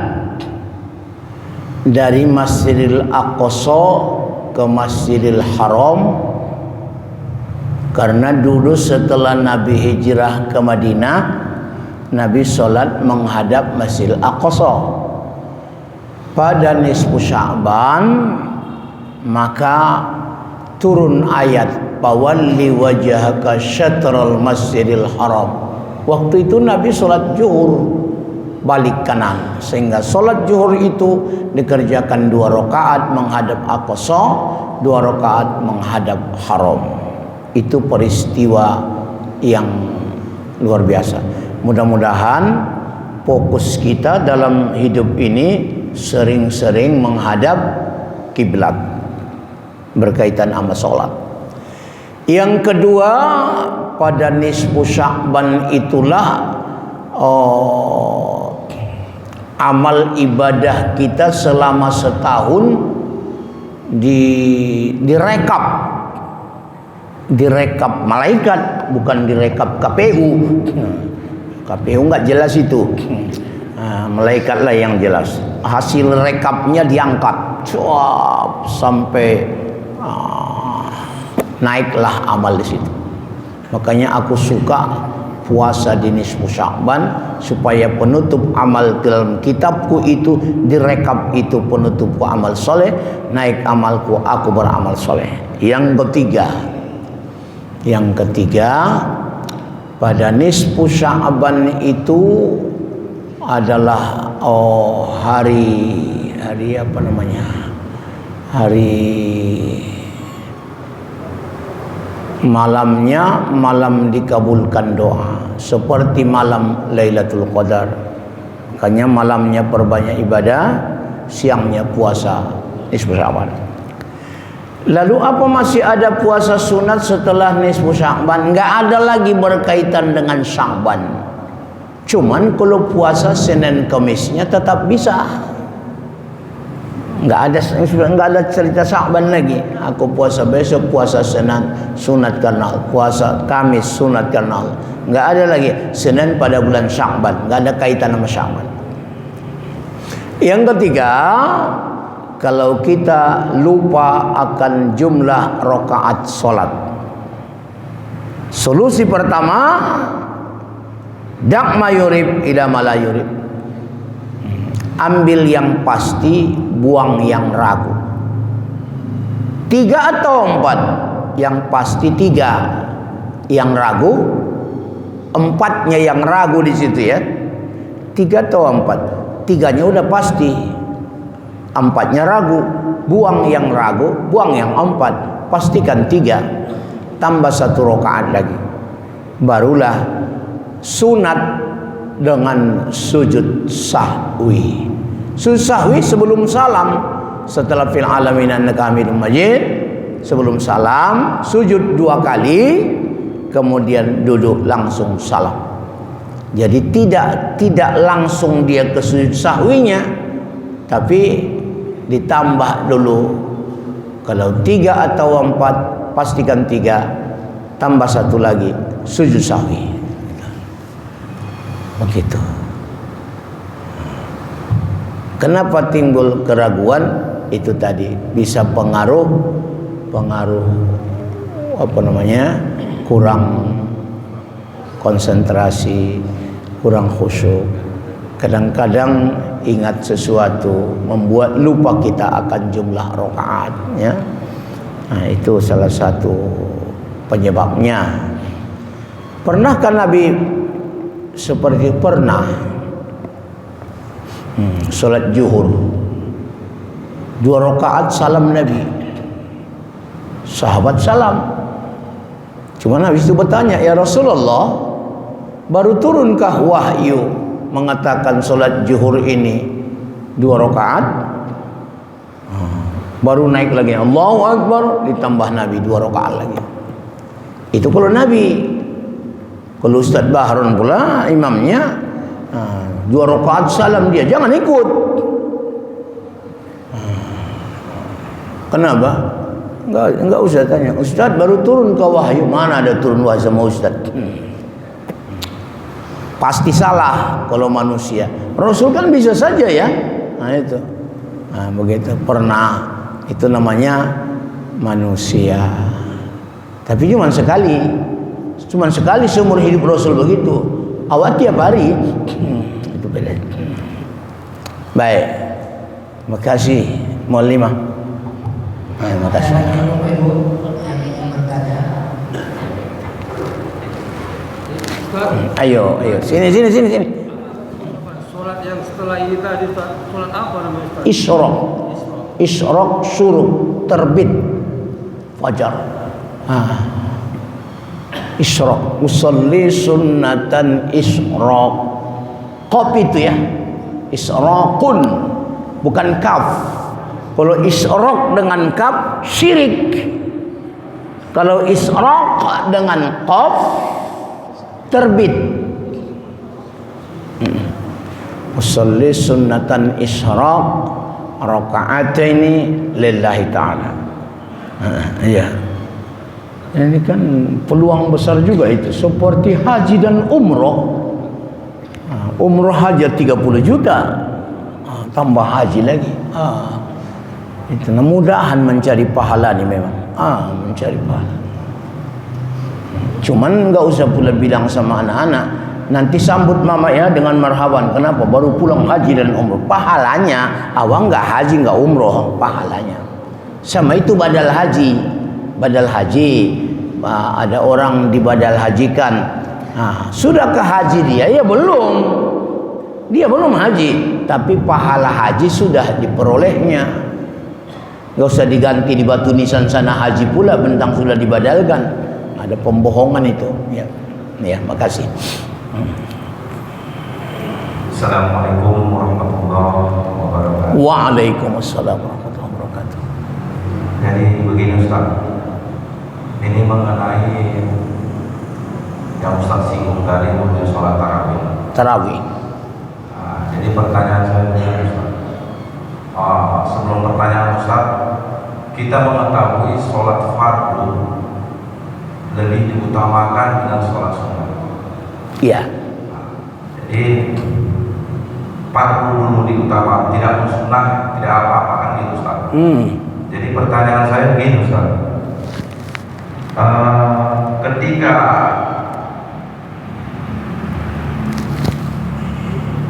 S1: dari Masjidil Aqsa ke Masjidil Haram. Karena dulu setelah Nabi hijrah ke Madinah, Nabi sholat menghadap Masjidil Aqsa. Pada Nisfu Sya'ban maka turun ayat Fawalli wajhaka syatral Masjidil Haram. Waktu itu Nabi sholat zuhur. balik kanan, sehingga solat zuhur itu dikerjakan 2 rakaat menghadap aqsa, 2 rakaat menghadap haram. Itu peristiwa yang luar biasa. Mudah-mudahan fokus kita dalam hidup ini sering-sering menghadap kiblat berkaitan sama sholat. Yang kedua, pada nisfu Sya'ban itulah amal ibadah kita selama setahun direkap malaikat, bukan direkap KPU. KPU nggak jelas itu. Malaikatlah yang jelas. Hasil rekapnya diangkat sampai naiklah amal di situ. Makanya aku suka puasa di nisfu Sya'ban, supaya penutup amal dalam kitabku itu direkap, itu penutupku amal soleh, naik amalku, aku beramal soleh. Yang ketiga, pada nisfu Sya'ban itu adalah hari apa namanya? Malamnya malam dikabulkan doa, seperti malam Lailatul Qadar. Makanya malamnya perbanyak ibadah, siangnya puasa nisfu Sya'ban. Lalu apa masih ada puasa sunat setelah nisfu Sya'ban? Enggak ada lagi berkaitan dengan Sya'ban. Cuman kalau puasa Senin Kamisnya tetap bisa. Enggak ada cerita Sya'ban lagi. Aku puasa besok, puasa Senin sunat karena puasa Kamis sunat karena Allah. Enggak ada lagi Senin pada bulan Sya'ban, enggak ada kaitan sama Sya'ban. Yang ketiga, kalau kita lupa akan jumlah rakaat salat. Solusi pertama, dak ma yurib ila ma la yurib. Ambil yang pasti, buang yang ragu. 3 atau 4? Yang pasti 3, yang ragu 4-nya yang ragu di situ ya. 3 atau 4? 3-nya udah pasti, 4-nya ragu. Buang yang ragu, buang yang 4, pastikan 3, tambah 1 rakaat lagi. Barulah sunat dengan sujud sahwi. Sujud sahwi sebelum salam, setelah fil alamin innaka hamidum majid, sebelum salam sujud 2 kali, kemudian duduk langsung salam. Jadi tidak langsung dia ke sujud sahwinya, tapi ditambah dulu. Kalau 3 atau 4, pastikan 3, tambah 1 lagi sujud sahwi. Begitu. Kenapa timbul keraguan? Itu tadi bisa pengaruh apa namanya? Kurang konsentrasi, kurang khusyuk. Kadang-kadang ingat sesuatu membuat lupa kita akan jumlah rakaatnya. Nah, itu salah satu penyebabnya. Pernahkah Nabi seperti pernah salat zuhur 2 rakaat salam Nabi, sahabat salam. Cuma Nabi itu bertanya, ya Rasulullah, baru turunkah wahyu mengatakan salat zuhur ini 2 rakaat? Baru naik lagi Allahu Akbar, ditambah Nabi 2 rakaat lagi. Itu kalau Nabi. Kalau Ustaz Bahrun pula imamnya 2 rakaat salam dia, jangan ikut. Kenapa? Enggak usah tanya. Ustaz baru turun ke wahyu, mana ada turun wahyu sama Ustaz? Pasti salah kalau manusia. Rasul kan bisa saja ya. Nah itu. Nah begitu, pernah. Itu namanya manusia. Tapi cuma sekali seumur hidup Rasul begitu. Awak tiap hari. Itu beda. Baik. Makasih. Mohon 5. Makasih. Ayo. Sini.
S3: Sholat setelah ini tadi sholat apa namanya Ustaz?
S1: Isyraq. Isyraq syuruk, terbit fajar. Isyraq, usolli sunnatan isyraq. Qaf itu ya, isyraqun, bukan kaf. Kalau isyraq dengan kaf syirik. Kalau isyraq dengan qaf terbit. Usolli sunnatan isyraq raka'ataini lillahi ta'ala. Iya. Ini kan peluang besar juga itu, seperti haji dan umroh. Umroh haji 30 juta, tambah haji lagi. Itu mudahan mencari pahala nih memang. Mencari pahala. Cuman nggak usah pula bilang sama anak-anak, nanti sambut mama ya dengan marhaban. Kenapa? Baru pulang haji dan umroh. Pahalanya, awang nggak haji nggak umroh, pahalanya. Sama itu badal haji. Badal haji, ada orang dibadal hajikan. Sudahkah haji dia? Ya belum. Dia belum haji, tapi pahala haji sudah diperolehnya. Gak usah diganti di batu nisan sana haji pula, bentang sudah dibadalkan. Ada pembohongan itu. Ya, makasih.
S4: Assalamualaikum warahmatullahi wabarakatuh.
S1: Waalaikumsalam warahmatullahi wabarakatuh.
S4: Jadi begini Ustaz, ini mengenai yang Ustaz singgung tadi menuju sholat tarawih.
S1: Tarawih.
S4: Jadi pertanyaan saya begini Ustaz. Sebelum pertanyaan Ustaz, kita mengetahui sholat fardu lebih diutamakan dengan sholat sunnah.
S1: Iya.
S4: Jadi fardu dulu diutamakan, tidak sunnah, tidak apa-apa kan gitu Ustaz. Jadi pertanyaan saya begini Ustaz. Ketika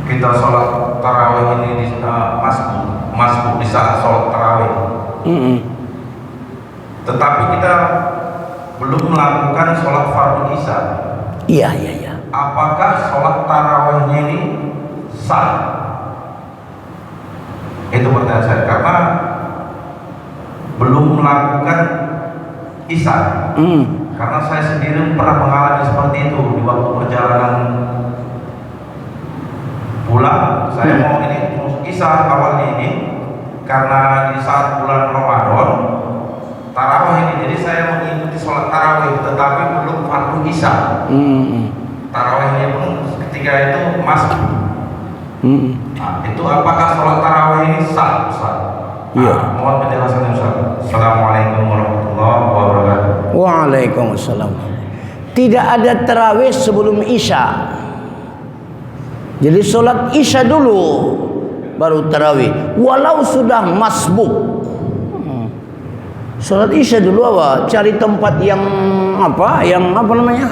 S4: kita sholat tarawih ini di masbuk di saat sholat tarawih, tetapi kita belum melakukan sholat fardu isya.
S1: Iya.
S4: Apakah sholat tarawihnya ini sah? Itu pertanyaan saya, karena belum melakukan isya. Karena saya sendiri pernah mengalami seperti itu di waktu perjalanan pulang. Saya mau ini isya awalnya ini, karena di saat bulan Ramadan tarawih ini, jadi saya mengikuti sholat tarawih tetapi belum fardu isya. Tarawihnya pun ketika itu masuk. Itu apakah sholat tarawih ini sah Ustaz?
S1: Iya.
S4: Mohon penjelasannya Ustaz. Assalamualaikum warahmatullahi wabarakatuh.
S1: Waalaikumsalam. Tidak ada tarawih sebelum isya. Jadi sholat isya dulu baru tarawih, walau sudah masbuk. Sholat isya dulu apa? Cari tempat yang apa namanya?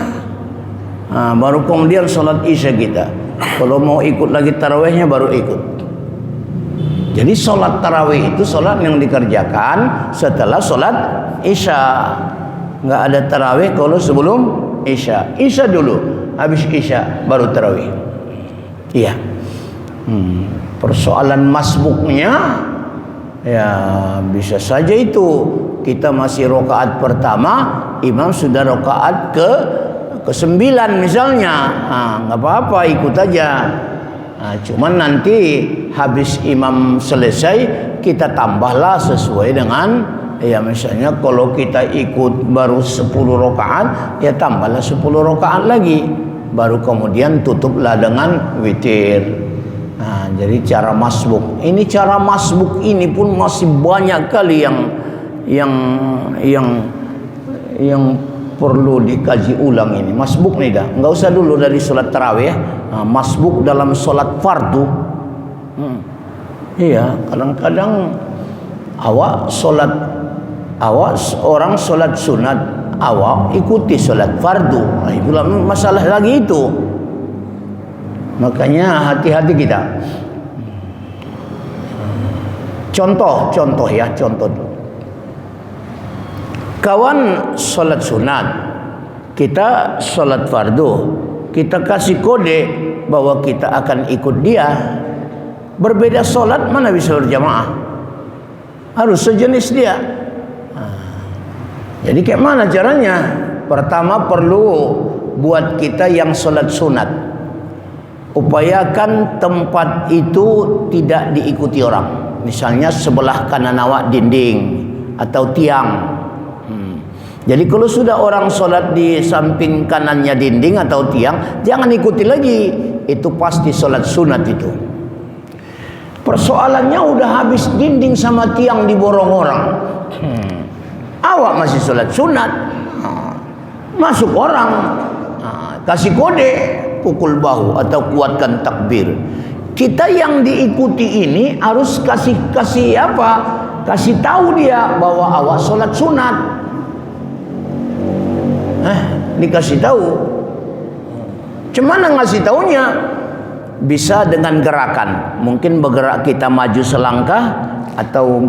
S1: Baru kemudian sholat isya kita. Kalau mau ikut lagi tarawihnya baru ikut. Jadi sholat tarawih itu sholat yang dikerjakan setelah sholat isya. Nggak ada tarawih kalau sebelum isya. Isya dulu, habis isya baru tarawih. Iya. Persoalan masbuknya ya bisa saja itu kita masih rakaat pertama, imam sudah rakaat ke-9 misalnya. Nggak apa-apa, ikut aja. Cuman nanti habis imam selesai kita tambahlah sesuai dengan ya, misalnya kalau kita ikut baru 10 rakaat ya tambahlah 10 rakaat lagi, baru kemudian tutuplah dengan witir. Jadi cara masbuk ini pun masih banyak kali yang perlu dikaji ulang ini. Masbuk nih dah, nggak usah dulu dari sholat tarawih ya. Masbuk dalam sholat fardu. Iya, kadang-kadang orang sholat sunat, awak ikuti sholat fardu. Itulah masalah lagi itu. Makanya hati-hati kita. Contoh dulu. Kawan sholat sunat, kita sholat fardu, kita kasih kode bahwa kita akan ikut dia. berbeda solat mana bisa berjamaah? Harus sejenis dia. Jadi kayak mana caranya? Pertama perlu buat kita yang solat sunat, upayakan tempat itu tidak diikuti orang. Misalnya sebelah kanan awak dinding atau tiang. Jadi kalau sudah orang solat di samping kanannya dinding atau tiang, jangan ikuti lagi. Itu pasti solat sunat itu. Persoalannya udah habis dinding sama tiang diborong orang. Awak masih solat sunat, masuk orang, kasih kode, pukul bahu atau kuatkan takbir. Kita yang diikuti ini harus kasih apa? Kasih tahu dia bahwa awak solat sunat. Dikasih tahu. Cuman ngasih taunya bisa dengan gerakan. Mungkin bergerak kita maju selangkah atau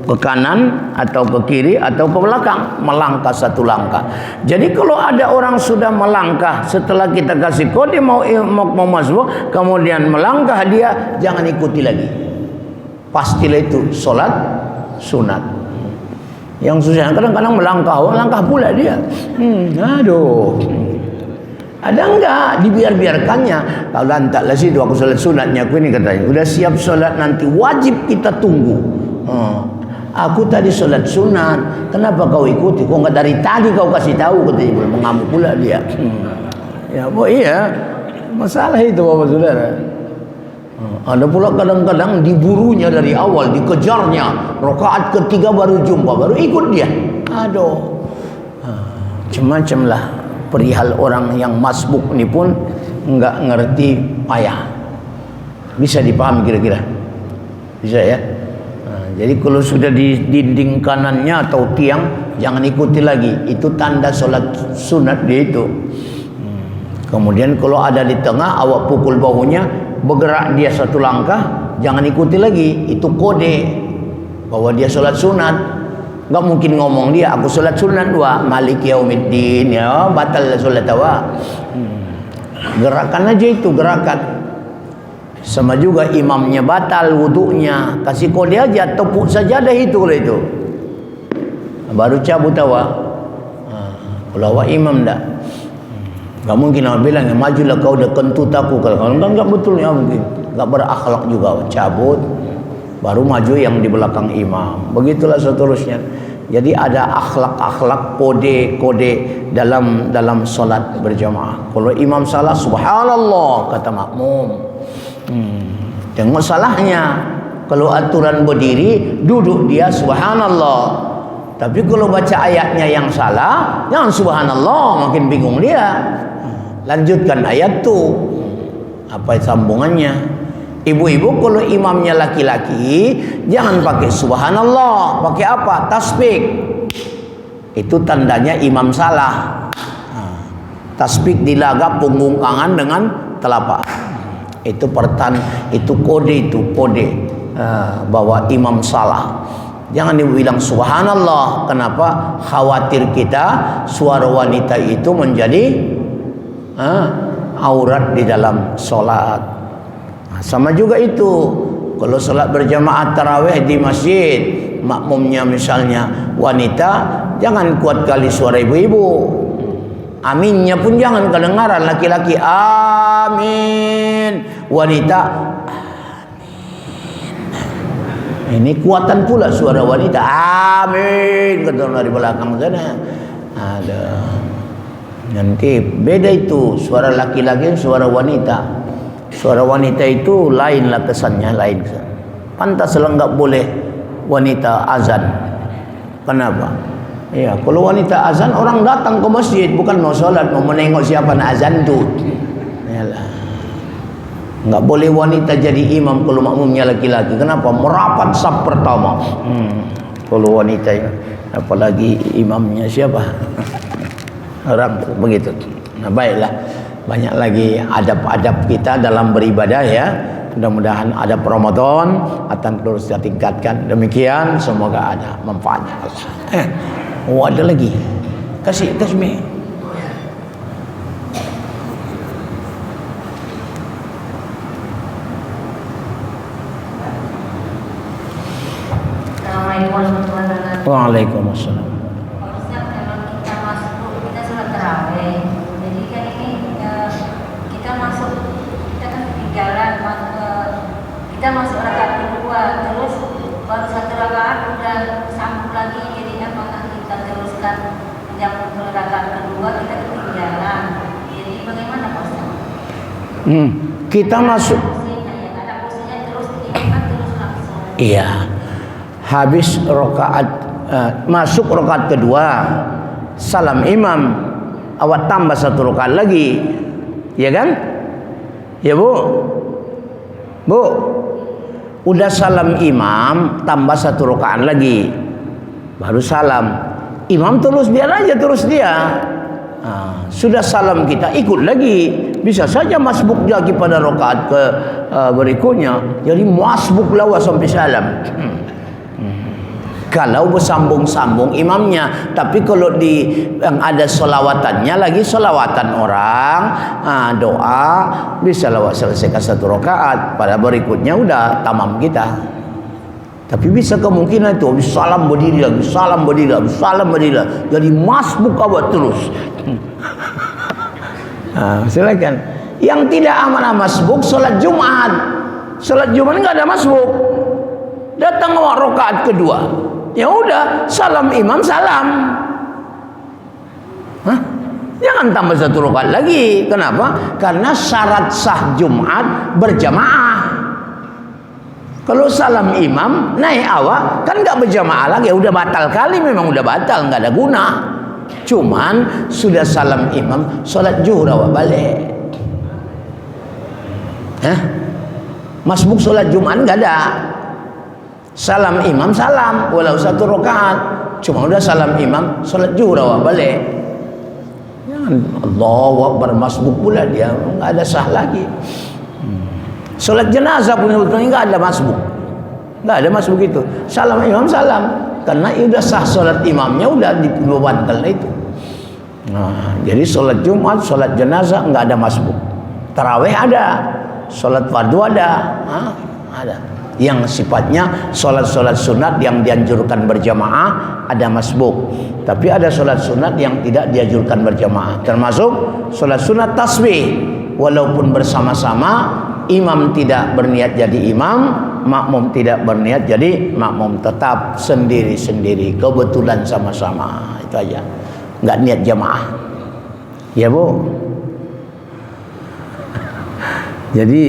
S1: ke kanan atau ke kiri atau ke belakang, melangkah satu langkah. Jadi kalau ada orang sudah melangkah setelah kita kasih kode mau masuk, kemudian melangkah, dia jangan ikuti lagi. Pastilah itu solat sunat. Yang susah kadang-kadang melangkah pula dia. Aduh. Ada enggak dibiarkannya? Kalau lantaklah situ aku solat sunatnya aku ini katanya. Udah siap solat nanti wajib kita tunggu. Aku tadi solat sunat, kenapa kau ikuti? Kok enggak dari tadi kau kasih tahu? Katanya mengamuk pula dia. Ya, iya, masalah itu Bapak Saudara. Ada pula kadang-kadang diburunya dari awal, dikejarnya. Rakaat ketiga baru jumpa, baru ikut dia. Aduh, macam-macam lah perihal orang yang masbuk ini pun enggak ngerti payah. Bisa dipahami kira-kira? Bisa ya? Jadi kalau sudah di dinding kanannya atau tiang, jangan ikuti lagi. Itu tanda solat sunat dia itu. Kemudian kalau ada di tengah, awak pukul bahunya, bergerak dia satu langkah, jangan ikuti lagi. Itu kode bahwa dia solat sunat. Gak mungkin ngomong dia, aku solat sunat wa malik yaumiddin, ya batal solat awak. Gerakan aja itu, gerakan. Sama juga imamnya batal wudunya, kasih kode aja, tepuk sajadah itu kalau itu. Baru cabut awak. Kalau awak imam dah. Enggak mungkin awak bilang, majulah kau dah kentut aku. Kalau enggak betul ya mungkin. Enggak berakhlak juga, cabut. Baru maju yang di belakang imam. Begitulah seterusnya. Jadi ada akhlak-akhlak, kode-kode dalam solat berjamaah. Kalau imam salah, subhanallah kata makmum. Tengok salahnya. Kalau aturan berdiri, duduk dia subhanallah. Tapi kalau baca ayatnya yang salah, jangan subhanallah, makin bingung dia. Lanjutkan ayat tu. Apa sambungannya? Ibu-ibu kalau imamnya laki-laki, jangan pakai subhanallah, pakai apa? Tasbih. Itu tandanya imam salah. Tasbih dilagak punggung kanan dengan telapak. Itu kode bahwa imam salah. Jangan dibilang subhanallah. Kenapa? Khawatir kita suara wanita itu menjadi aurat di dalam solat. Sama juga itu. Kalau solat berjamaah tarawih di masjid, makmumnya misalnya wanita, jangan kuat kali suara ibu-ibu. Aminnya pun jangan kedengaran. Laki-laki amin, wanita amin. Ini kuatan pula suara wanita amin, kata dari belakang sana. Ada. Nanti beda itu suara laki-laki, suara wanita. Suara wanita itu lainlah kesannya, lain kesan. Pantaslah enggak boleh wanita azan. Kenapa? Ya, kalau wanita azan, orang datang ke masjid bukan mau sholat, mau menengok siapa nak azan tu. Yalah. Enggak boleh wanita jadi imam kalau makmumnya laki-laki. Kenapa? Merapat saf pertama. Kalau wanita, apalagi imamnya siapa? Orang begitu. Nah, baiklah. Banyak lagi adab-adab kita dalam beribadah ya. Mudah-mudahan adab Ramadan akan terus kita tingkatkan. Demikian, semoga ada manfaatnya. Oh, ada lagi. Kasih tasbih.
S2: Assalamualaikum warahmatullahi wabarakatuh.
S1: Waalaikumsalam.
S2: Pak Ustaz, kalau kita masuk, kita sholat tarawih. Jadi kan ini kita masuk, kita kan ketinggalan, kita masuk rakaat kedua, terus baru satu rakaat udah sambung lagi. Jadi apakah kita teruskan yang rakaat kedua kita ketinggalan? Jadi bagaimana Pak Ustaz?
S1: Kita masuk.
S2: Ada posisinya terus diingatkan terus langsung.
S1: Iya. Habis rakaat masuk rakaat kedua, salam imam, awak tambah satu rakaat lagi. Ya kan? Ya, Bu. Bu. Udah salam imam, tambah satu rakaat lagi. Baru salam. Imam terus biar aja terus dia. Sudah salam kita ikut lagi. Bisa saja masbuk lagi pada rakaat ke berikutnya. Jadi masbuk lawa sampai salam. Kalau bersambung-sambung imamnya, tapi kalau di yang ada solawatannya lagi solawatan orang, doa bisa lawat selesaikan satu rakaat, pada berikutnya udah tamam kita. Tapi bisa kemungkinan itu salam berdiri lagi, salam berdiri lagi, salam berdiri lagi. Jadi masbuk awak terus. Silakan. Yang tidak amanah masbuk salat Jumat. Salat Jumat enggak ada masbuk. Datang awak rakaat kedua. Ya udah, salam imam salam. Jangan tambah satu rakaat lagi. Kenapa? Karena syarat sah Jumat berjamaah. Kalau salam imam naik awak kan nggak berjamaah lagi, udah batal kali, memang udah batal, nggak ada guna. Cuman sudah salam imam, sholat zuhur awak balik. Masbuk sholat Jumat nggak ada. Salam imam salam, walau satu rakaat. Cuma udah salam imam, sholat zuhur awak balik. Allahu Akbar, masbuk pula dia, nggak ada sah lagi. Sholat jenazah punya nggak ada masbuk, nggak ada masbuk itu. Salam imam salam, karena udah sah sholat imamnya, udah dibatalkan itu. Jadi sholat Jumat, sholat jenazah nggak ada masbuk. Tarawih ada, sholat fardu ada, ada. Yang sifatnya sholat-sholat sunat yang dianjurkan berjamaah ada masbuk. Tapi ada sholat sunat yang tidak dianjurkan berjamaah, termasuk sholat sunat tasbih. Walaupun bersama-sama, imam tidak berniat jadi imam, makmum tidak berniat jadi makmum, tetap sendiri-sendiri, kebetulan sama-sama, itu aja, nggak niat jamaah. Ya, Bu. Jadi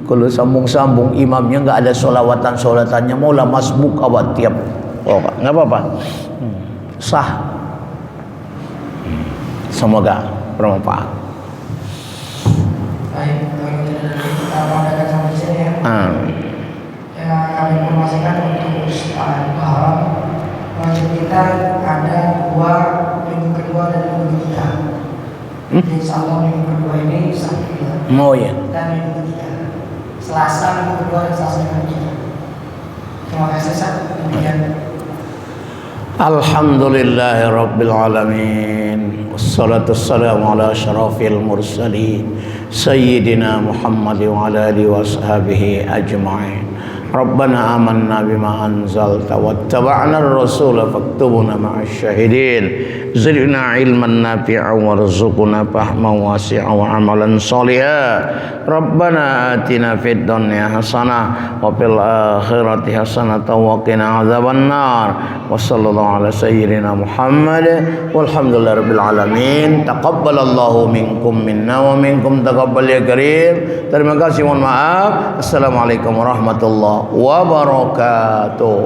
S1: kalau sambung-sambung imamnya nggak ada solawatan-solatannya, maulah masbuk awak tiap, nggak apa-apa, sah. Semoga bermanfaat.
S5: Baik, kalau kita mengadakan sampai sini ya. Yang kami informasikan untuk Muharram, wajib kita ada 2 minggu kedua dan minggu ketiga. Insya Allah minggu kedua ini Sabtu ya.
S1: Ya.
S5: Dan minggu ketiga Selasa minggu kedua dan Selasa minggu ketiga. Terima kasih Ustaz. Demikian.
S1: Alhamdulillahi Rabbil Alamin. Wassalatu wassalamu ala asyrafil mursalin Sayyidina Muhammad wa ala alihi wa sahbihi ajma'in. Rabbana amanna bima anzalta wattaba'na ar-rasula faktubna ma'asy syahidin. Zidna ilman nafi'a warzuqna fahman wasi'a wa amalan shaliha. Rabbana atina fid dunya hasanah wa fil akhirati hasanah wa qina adzabannar. Wa sallallahu ala sayyidina Muhammad walhamdulillahi rabbil alamin. Taqabbalallahu minkum minna wa minkum taqabbal ya karim. Terima kasih, mohon maaf. Assalamualaikum warahmatullahi wabarakatuh.